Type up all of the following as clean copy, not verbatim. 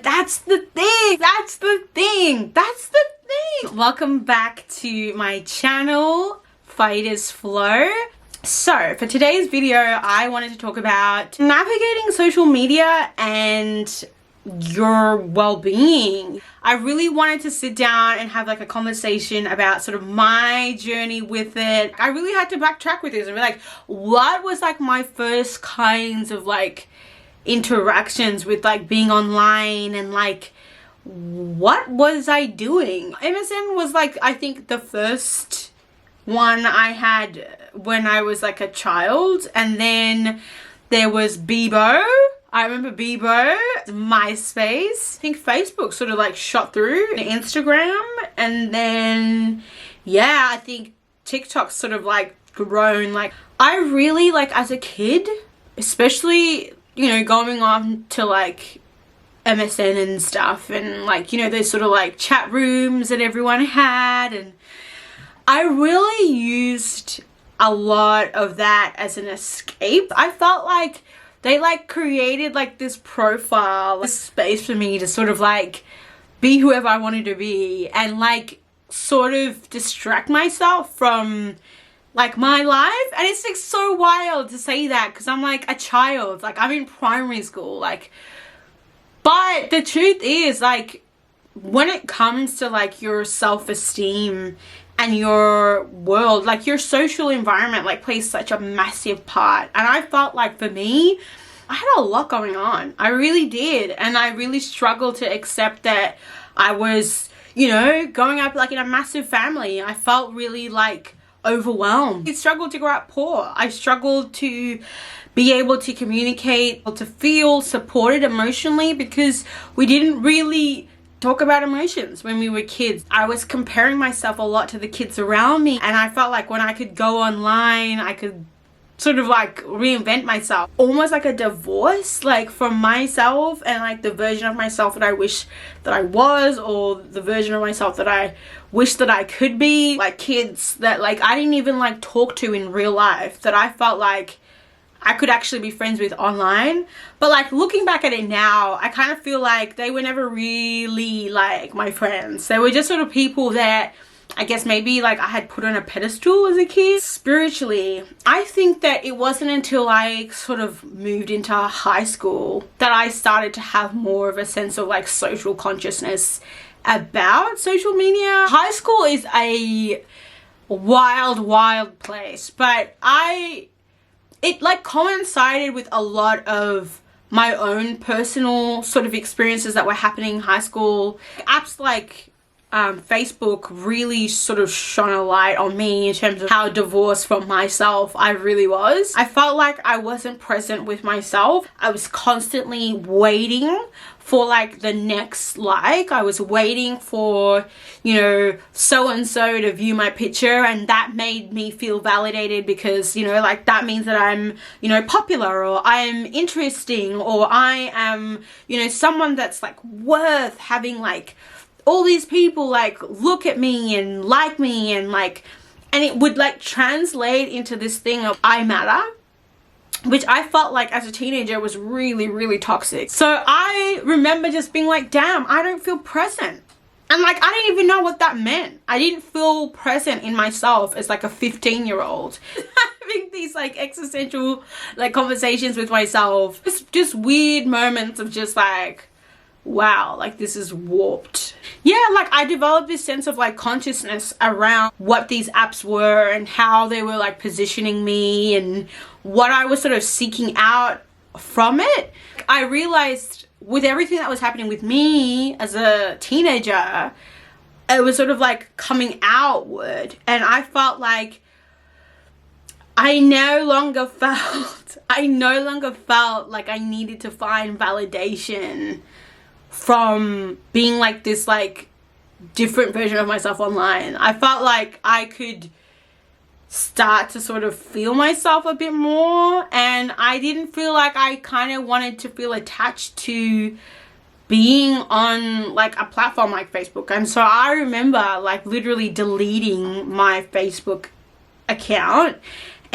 That's the thing. That's the thing. That's the thing. Welcome back to my channel, Fighters Flow. So for today's video, I wanted to talk about navigating social media and your well-being. I really wanted to sit down and have like a conversation about sort of my journey with it. I really had to backtrack with this and be like, what was like my first kinds of like interactions with like being online, and like what was I doing? MSN was like, I think the first one I had when I was like a child, and then there was Bebo. I remember Bebo, MySpace. I think Facebook sort of like shot through, Instagram, and then yeah, I think TikTok sort of like grown. Like I really like as a kid, especially, you know, going on to like MSN and stuff, and like, you know, those sort of like chat rooms that everyone had, and I really used a lot of that as an escape. I felt like they like created like this profile, this space for me to sort of like be whoever I wanted to be and like sort of distract myself from like my life. And it's like so wild to say that because I'm like a child, like I'm in primary school, like, but the truth is like when it comes to like your self-esteem and your world, like your social environment like plays such a massive part. And I felt like for me, I had a lot going on. I really did. And I really struggled to accept that I was, you know, growing up like in a massive family. I felt really like overwhelmed. I struggled to grow up poor. I struggled to be able to communicate, to feel supported emotionally, because we didn't really talk about emotions when we were kids. I was comparing myself a lot to the kids around me, and I felt like when I could go online, I could sort of like reinvent myself, almost like a divorce like from myself and like the version of myself that I wish that I was, or the version of myself that I wish that I could be. Like kids that like I didn't even like talk to in real life, that I felt like I could actually be friends with online. But like looking back at it now, I kind of feel like they were never really like my friends. They were just sort of people that I guess maybe like I had put on a pedestal as a kid. Spiritually, I think that it wasn't until I sort of moved into high school that I started to have more of a sense of like social consciousness about social media. High school is a wild place, but it like coincided with a lot of my own personal sort of experiences that were happening in high school. Apps like Facebook really sort of shone a light on me in terms of how divorced from myself I really was. I felt like I wasn't present with myself. I was constantly waiting for like the next like. I was waiting for, you know, so and so to view my picture, and that made me feel validated because, you know, like that means that I'm, you know, popular, or I'm interesting, or I am, you know, someone that's like worth having like all these people like look at me and like me, and like, and it would like translate into this thing of I matter, which I felt like as a teenager was really toxic. So I remember just being like, damn, I don't feel present. And like I didn't even know what that meant. I didn't feel present in myself as like a 15-year-old. Having these like existential like conversations with myself. Just weird moments of just like, wow, like this is warped. Yeah, like I developed this sense of like consciousness around what these apps were and how they were like positioning me and what I was sort of seeking out from it. I realized with everything that was happening with me as a teenager, it was sort of like coming outward, and I felt like I no longer felt like I needed to find validation from being like this like different version of myself online. I felt like I could start to sort of feel myself a bit more, and I didn't feel like I kind of wanted to feel attached to being on like a platform like Facebook. And so I remember like literally deleting my Facebook account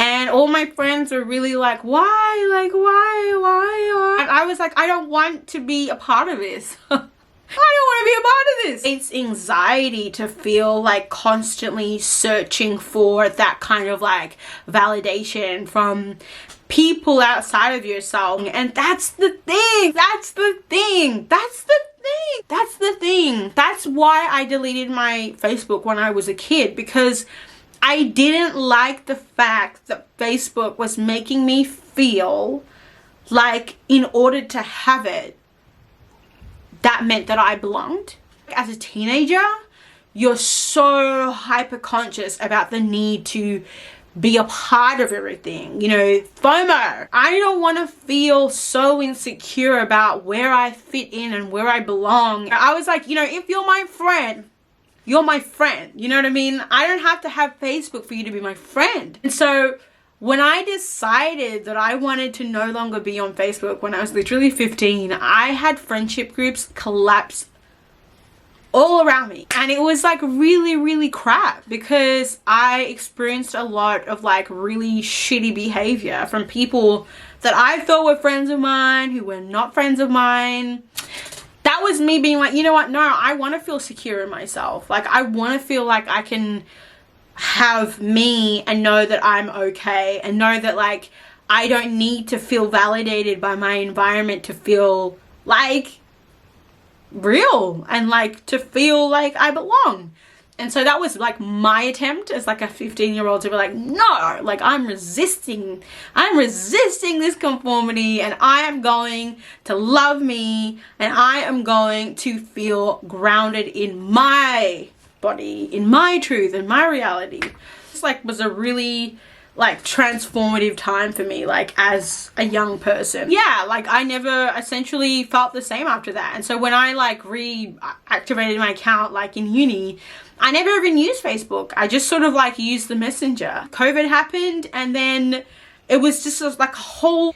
And all my friends were really like, why? Like, why? And I was like, I don't want to be a part of this. I don't want to be a part of this. It's anxiety to feel like constantly searching for that kind of like validation from people outside of yourself. And that's the thing. That's why I deleted my Facebook when I was a kid, because I didn't like the fact that Facebook was making me feel like in order to have it, that meant that I belonged. As a teenager, you're so hyper conscious about the need to be a part of everything, you know, FOMO. I don't want to feel so insecure about where I fit in and where I belong. I was like, you know, if you're my friend, you're my friend. You know what I mean? I don't have to have Facebook for you to be my friend. And so when I decided that I wanted to no longer be on Facebook when I was literally 15, I had friendship groups collapse all around me. And it was like really, really crap, because I experienced a lot of like really shitty behavior from people that I thought were friends of mine who were not friends of mine. That was me being like, you know what? No, I want to feel secure in myself. Like, I want to feel like I can have me and know that I'm okay, and know that like I don't need to feel validated by my environment to feel like real and like to feel like I belong. And so that was like my attempt as like a 15-year-old to be like, no, like I'm resisting this conformity, and I am going to love me, and I am going to feel grounded in my body, in my truth, in my reality. This like was a really like transformative time for me, like as a young person. Yeah, like I never essentially felt the same after that. And so when I like reactivated my account like in uni, I never even used Facebook. I just sort of like used the messenger. COVID happened, and then it was just like a whole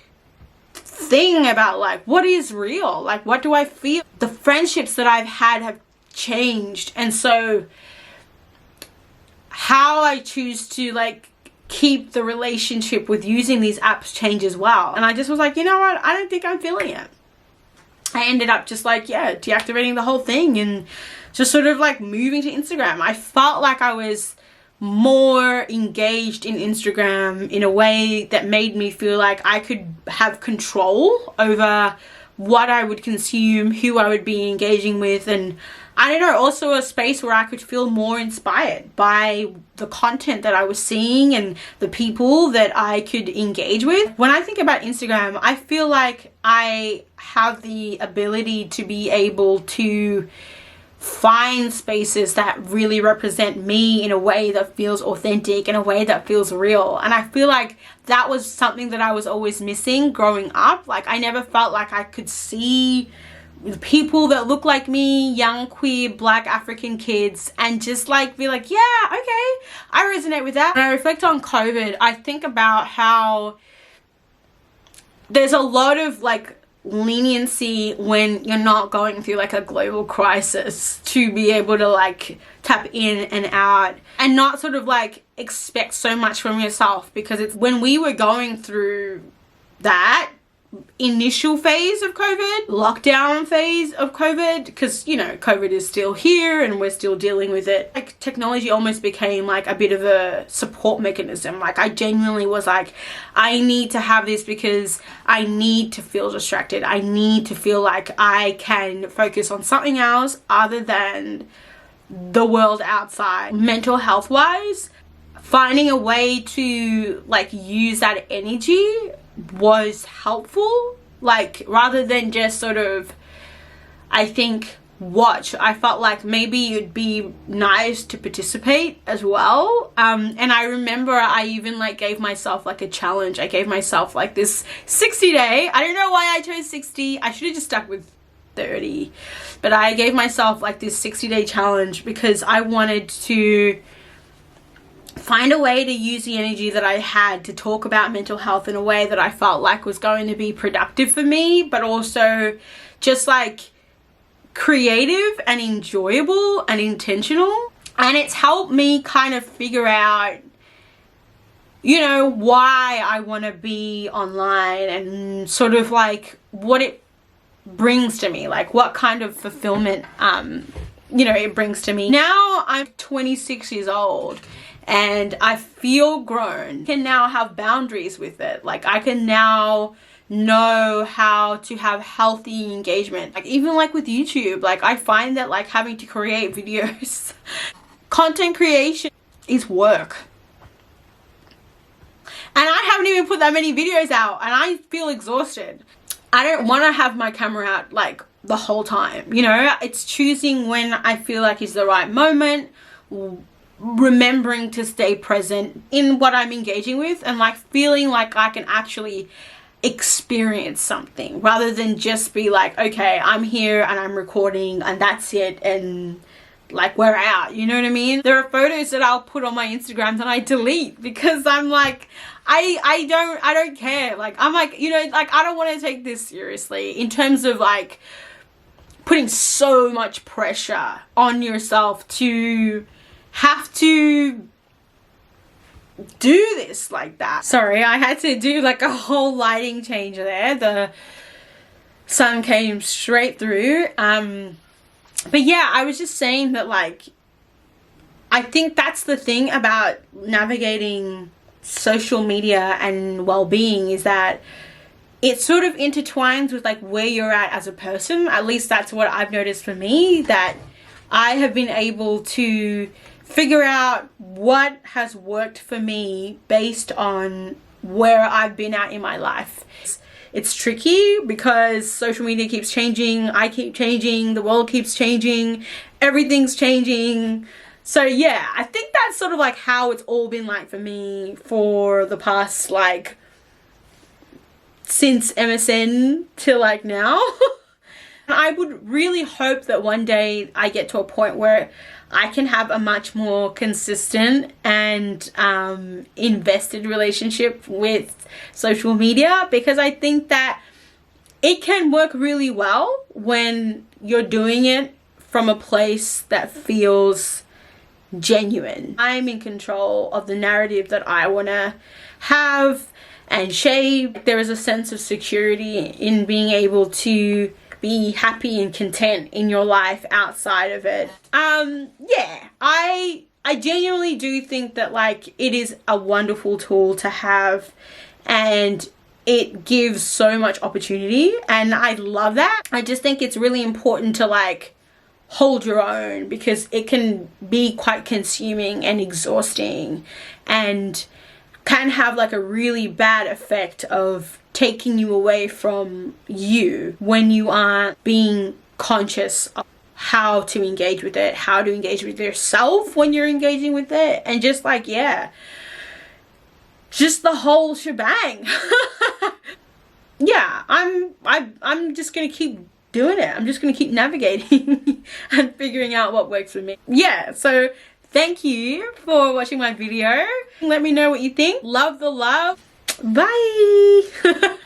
thing about like, what is real? Like, what do I feel? The friendships that I've had have changed. And so how I choose to like keep the relationship with using these apps change as well. And I just was like, you know what? I don't think I'm feeling it. I ended up just like, yeah, deactivating the whole thing and just sort of like moving to Instagram. I felt like I was more engaged in Instagram in a way that made me feel like I could have control over what I would consume, who I would be engaging with, and I don't know, also a space where I could feel more inspired by the content that I was seeing and the people that I could engage with. When I think about Instagram, I feel like I have the ability to be able to find spaces that really represent me in a way that feels authentic, in a way that feels real. And I feel like that was something that I was always missing growing up. Like I never felt like I could see people that look like me, young queer black African kids, and just like be like, yeah, okay, I resonate with that. When I reflect on COVID, I think about how there's a lot of like leniency when you're not going through like a global crisis to be able to like tap in and out and not sort of like expect so much from yourself, because it's when we were going through that initial phase of COVID, lockdown phase of COVID, because you know COVID is still here and we're still dealing with it, like technology almost became like a bit of a support mechanism. Like I genuinely was like, I need to have this because I need to feel distracted. I need to feel like I can focus on something else other than the world outside. Mental health wise, finding a way to like use that energy was helpful, like rather than just sort of, I think, watch. I felt like maybe it'd be nice to participate as well. And I remember I even like gave myself like a challenge. I gave myself like this 60-day, I don't know why I chose 60, I should have just stuck with 30, but I gave myself like this 60-day challenge because I wanted to find a way to use the energy that I had to talk about mental health in a way that I felt like was going to be productive for me, but also just like creative and enjoyable and intentional. And it's helped me kind of figure out, you know, why I want to be online and sort of like what it brings to me, like what kind of fulfillment you know, it brings to me. Now I'm 26 years old and I feel grown. I can now have boundaries with it. Like I can now know how to have healthy engagement. Like even like with YouTube, like I find that like having to create videos content creation is work, and I haven't even put that many videos out and I feel exhausted. I don't want to have my camera out like the whole time, you know. It's choosing when I feel like is the right moment, remembering to stay present in what I'm engaging with, and like feeling like I can actually experience something rather than just be like, okay, I'm here and I'm recording and that's it, and like we're out, you know what I mean? There are photos that I'll put on my Instagrams and I delete because I'm like, I don't care. Like I'm like, you know, like I don't want to take this seriously in terms of like putting so much pressure on yourself to have to do this like that. Sorry, I had to do like a whole lighting change there. The sun came straight through. But yeah, I was just saying that like I think that's the thing about navigating social media and well-being, is that it sort of intertwines with like where you're at as a person. At least that's what I've noticed for me, that I have been able to figure out what has worked for me based on where I've been at in my life. It's tricky because social media keeps changing, I keep changing, the world keeps changing, everything's changing. So yeah, I think that's sort of like how it's all been like for me for the past like since MSN till like now. I would really hope that one day I get to a point where I can have a much more consistent and invested relationship with social media, because I think that it can work really well when you're doing it from a place that feels genuine. I'm in control of the narrative that I want to have and shape. There is a sense of security in being able to be happy and content in your life outside of it. Yeah, I genuinely do think that like it is a wonderful tool to have, and it gives so much opportunity, and I love that. I just think it's really important to like hold your own, because it can be quite consuming and exhausting and can have like a really bad effect of taking you away from you when you aren't being conscious of how to engage with it, how to engage with yourself when you're engaging with it, and just like, yeah, just the whole shebang. Yeah, I'm just gonna keep doing it. I'm just gonna keep navigating and figuring out what works for me. Yeah, so thank you for watching my video. Let me know what you think. Love the love. Bye.